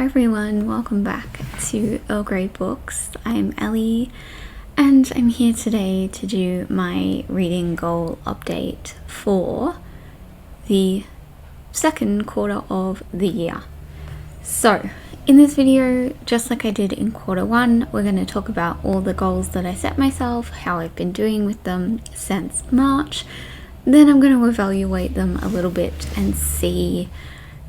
Hi everyone, welcome back to Earl Grey Books. I'm Ellie and I'm here today to do my reading goal update for the second quarter of the year. So in this video, just like I did in quarter one, we're going to talk about all the goals that I set myself, how I've been doing with them since March. Then I'm going to evaluate them a little bit and see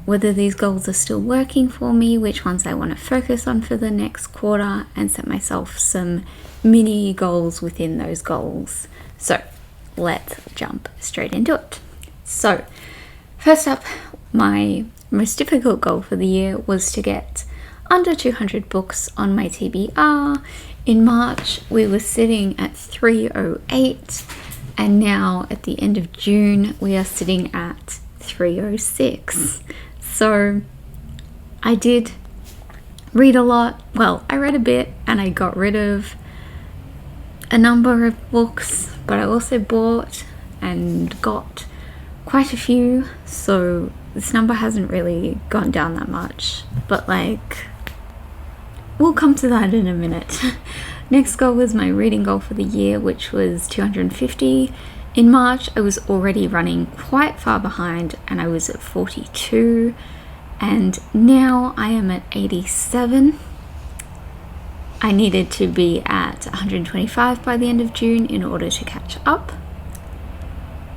whether these goals are still working for me, which ones I want to focus on for the next quarter, and set myself some mini goals within those goals. So let's jump straight into it. So first up, my most difficult goal for the year was to get under 200 books on my TBR. In March, we were sitting at 308, and now at the end of June, we are sitting at 306. So I did read a lot. Well, I read a bit and I got rid of a number of books, but I also bought and got quite a few. So this number hasn't really gone down that much, but we'll come to that in a minute. Next goal was my reading goal for the year, which was 250. In March, I was already running quite far behind and I was at 42, and now I am at 87. I needed to be at 125 by the end of June in order to catch up.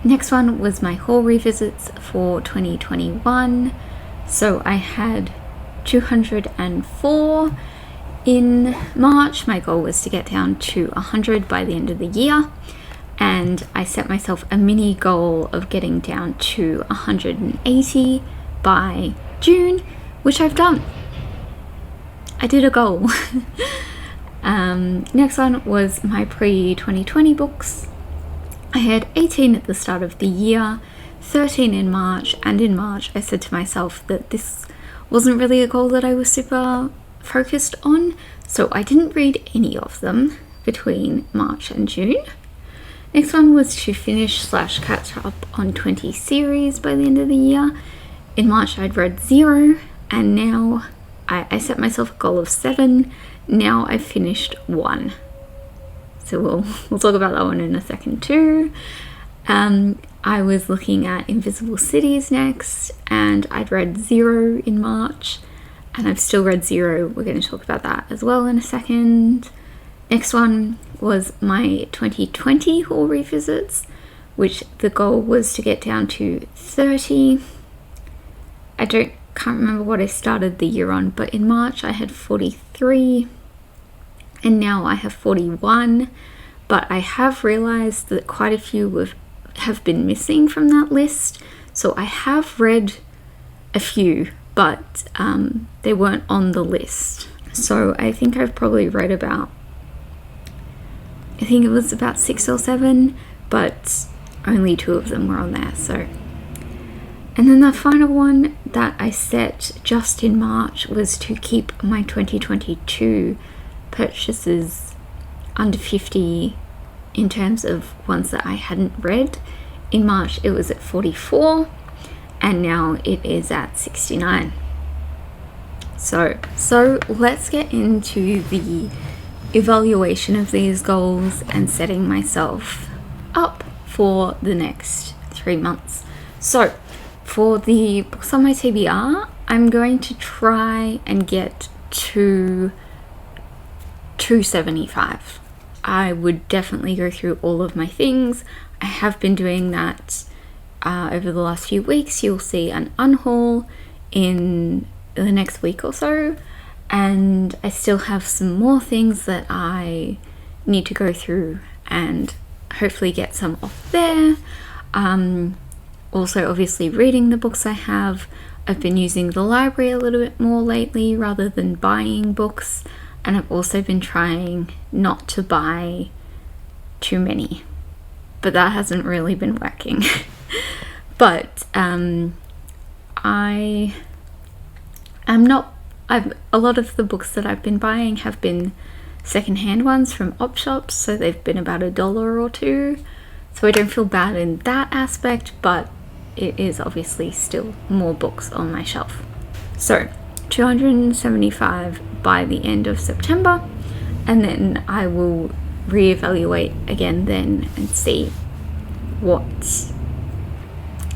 Next one was my haul revisits for 2021. So I had 204. In March, my goal was to get down to 100 by the end of the year. And I set myself a mini goal of getting down to 180 by June, which I've done. I did a goal. Next one was my pre-2020 books. I had 18 at the start of the year, 13 in March, and in March I said to myself that this wasn't really a goal that I was super focused on, so I didn't read any of them between March and June. Next one was to finish/catch up on 20 series by the end of the year. In March I'd read 0, and now I set myself a goal of 7. Now I've finished 1. So we'll talk about that one in a second too. I was looking at Invisible Cities next, and I'd read 0 in March, and I've still read 0. We're going to talk about that as well in a second. Next one was my 2020 haul revisits, which the goal was to get down to 30. I can't remember what I started the year on, but in March I had 43, and now I have 41. But I have realized that quite a few have been missing from that list, so I have read a few, but they weren't on the list. So I think I've probably read about, I think it was about 6 or 7, but only 2 of them were on there. So, and then the final one that I set just in March was to keep my 2022 purchases under 50 in terms of ones that I hadn't read. In March it was at 44, and now it is at 69. So let's get into the evaluation of these goals and setting myself up for the next 3 months. So for the books on my TBR, I'm going to try and get to 275. I would definitely go through all of my things. I have been doing that over the last few weeks. You'll see an unhaul in the next week or so, and I still have some more things that I need to go through and hopefully get some off there. Also, obviously, reading the books I have. I've been using the library a little bit more lately rather than buying books, and I've also been trying not to buy too many, but that hasn't really been working. But a lot of the books that I've been buying have been secondhand ones from op shops, so they've been about $1 or $2, so I don't feel bad in that aspect, but it is obviously still more books on my shelf. So 275 by the end of September, and then I will reevaluate again then and see what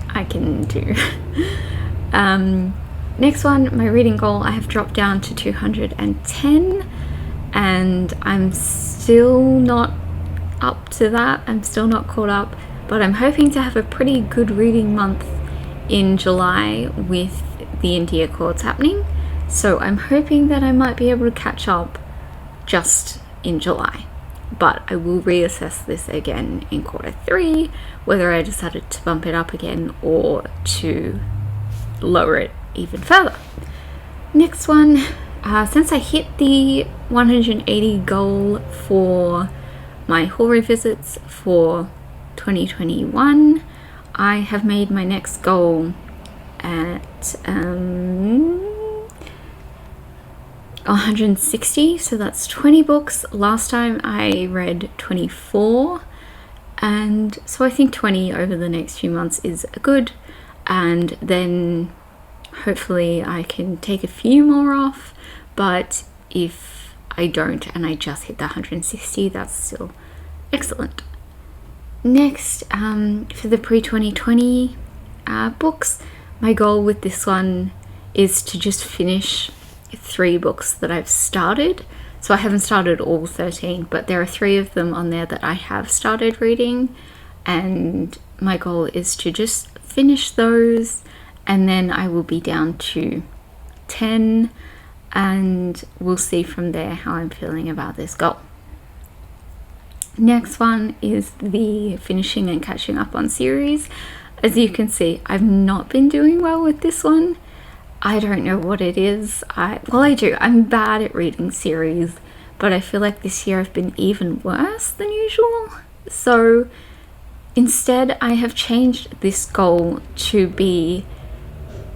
I can do. Next one, my reading goal, I have dropped down to 210, and I'm still not up to that. I'm still not caught up, but I'm hoping to have a pretty good reading month in July with the India courts happening. So I'm hoping that I might be able to catch up just in July. But I will reassess this again in quarter 3, whether I decided to bump it up again or to lower it even further. Next one, since I hit the 180 goal for my haul revisits for 2021, I have made my next goal at 160, so that's 20 books. Last time I read 24, and so I think 20 over the next few months is good, and then hopefully I can take a few more off. But if I don't and I just hit the 160, that's still excellent. Next, for the pre-2020 books, my goal with this one is to just finish 3 books that I've started. So I haven't started all 13, but there are 3 of them on there that I have started reading, and my goal is to just finish those, and then I will be down to 10, and we'll see from there how I'm feeling about this goal. Next one is the finishing and catching up on series. As you can see, I've not been doing well with this one. I don't know what it is. I do. I'm bad at reading series, but I feel like this year I've been even worse than usual. So instead, I have changed this goal to be,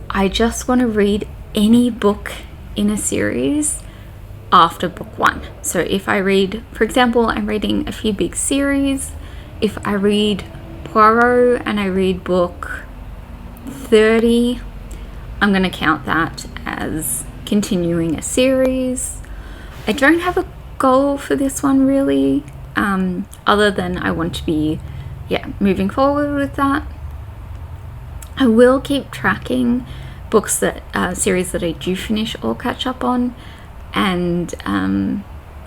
I just want to read any book in a series after book 1. So if I read, for example, I'm reading a few big series. If I read Poirot and I read book 30, I'm going to count that as continuing a series. I don't have a goal for this one really, other than I want to be moving forward with that. I will keep tracking books that series that I do finish or catch up on, and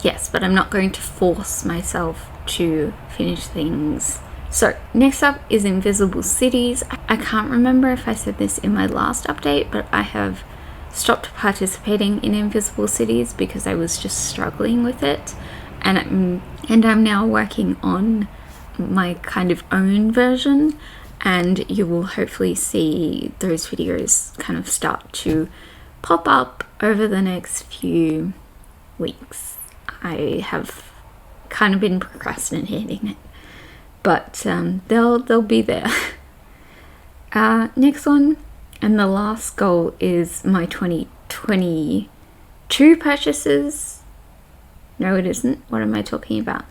yes, but I'm not going to force myself to finish things. So next up is Invisible Cities. I can't remember if I said this in my last update, but I have stopped participating in Invisible Cities because I was just struggling with it, and I'm now working on my kind of own version, and you will hopefully see those videos kind of start to pop up over the next few weeks. I have kind of been procrastinating it, but they'll be there. Next one, and the last goal, is my 2022 purchases. No, it isn't. What am I talking about?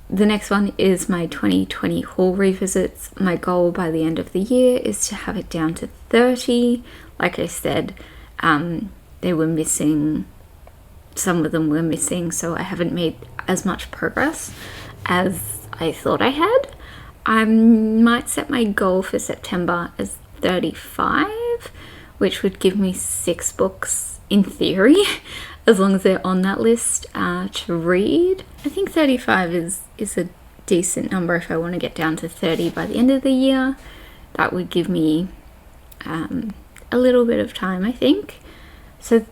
The next one is my 2020 haul revisits. My goal by the end of the year is to have it down to 30. Like I said, they were missing, some of them were missing, so I haven't made as much progress as I thought I had. I might set my goal for September as 35, which would give me 6 books in theory, as long as they're on that list to read. I think 35 is a decent number if I want to get down to 30 by the end of the year. That would give me a little bit of time, I think. So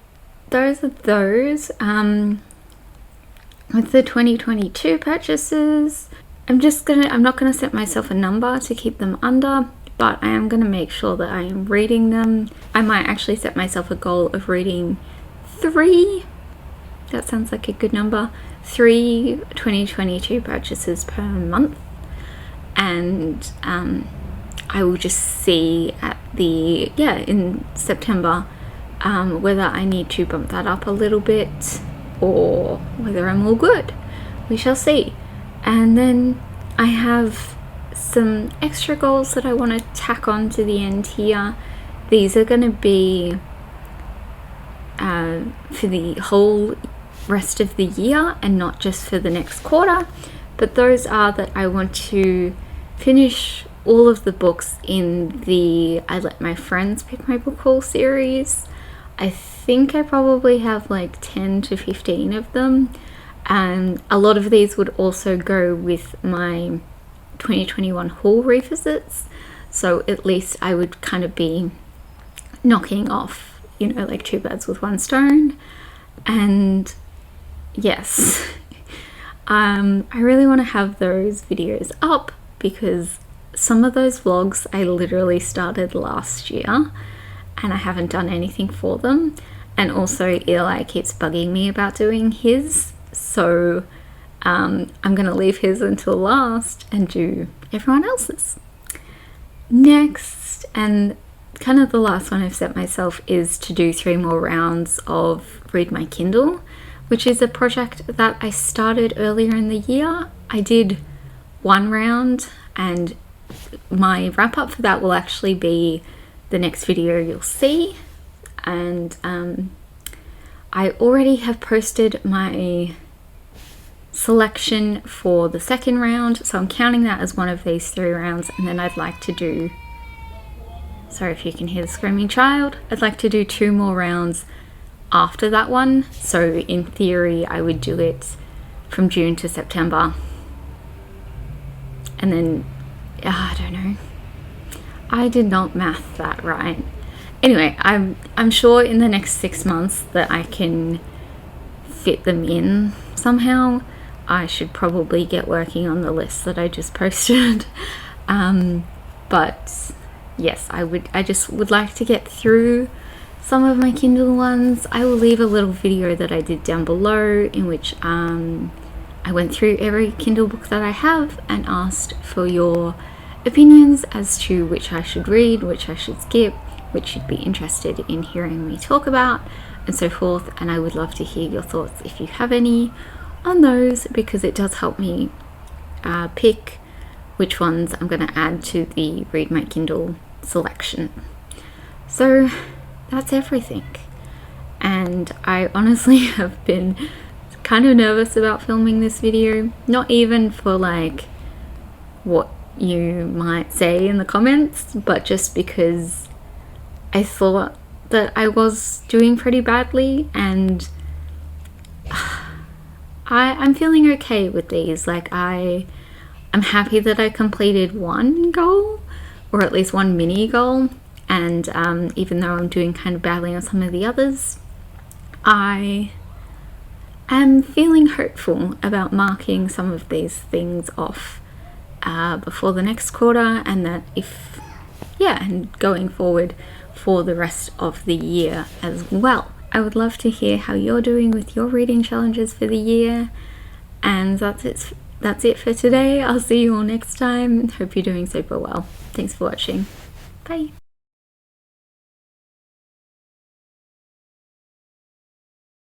those are those. With the 2022 purchases, I'm not gonna set myself a number to keep them under, but I am gonna make sure that I am reading them. I might actually set myself a goal of reading 3, that sounds like a good number, 3 2022 purchases per month, and I will just see at in September whether I need to bump that up a little bit or whether I'm all good. We shall see. And then I have some extra goals that I want to tack on to the end here. These are going to be for the whole rest of the year and not just for the next quarter. But those are that I want to finish all of the books in the I Let My Friends Pick My Book Haul series. I think I probably have like 10 to 15 of them, and a lot of these would also go with my 2021 haul revisits, so at least I would kind of be knocking off, you know, like 2 birds with 1 stone. And yes, I really want to have those videos up because some of those vlogs I literally started last year and I haven't done anything for them. And also Eli keeps bugging me about doing his, so I'm gonna leave his until last and do everyone else's. Next, and kind of the last one I've set myself, is to do 3 more rounds of Read My Kindle, which is a project that I started earlier in the year. I did 1 round, and my wrap up for that will actually be the next video you'll see. And I already have posted my selection for the 2nd round, so I'm counting that as one of these 3 rounds. And then I'd like to do, sorry if you can hear the screaming child, I'd like to do 2 more rounds after that one. So in theory I would do it from June to September, and then I don't know, I did not math that right. Anyway, I'm sure in the next 6 months that I can fit them in somehow. I should probably get working on the list that I just posted. But yes, I just would like to get through some of my Kindle ones. I will leave a little video that I did down below in which I went through every Kindle book that I have and asked for your opinions as to which I should read, which I should skip, which you'd be interested in hearing me talk about, and so forth. And I would love to hear your thoughts if you have any on those, because it does help me pick which ones I'm going to add to the Read My Kindle selection. So that's everything, and I honestly have been kind of nervous about filming this video, not even for like what you might say in the comments, but just because I thought that I was doing pretty badly, and I'm feeling okay with these. Like I'm happy that I completed 1 goal, or at least 1 mini goal, and even though I'm doing kind of badly on some of the others, I am feeling hopeful about marking some of these things off before the next quarter, and that and going forward for the rest of the year as well. I would love to hear how you're doing with your reading challenges for the year. And that's it for today. I'll see you all next time. Hope you're doing super well. Thanks for watching. Bye.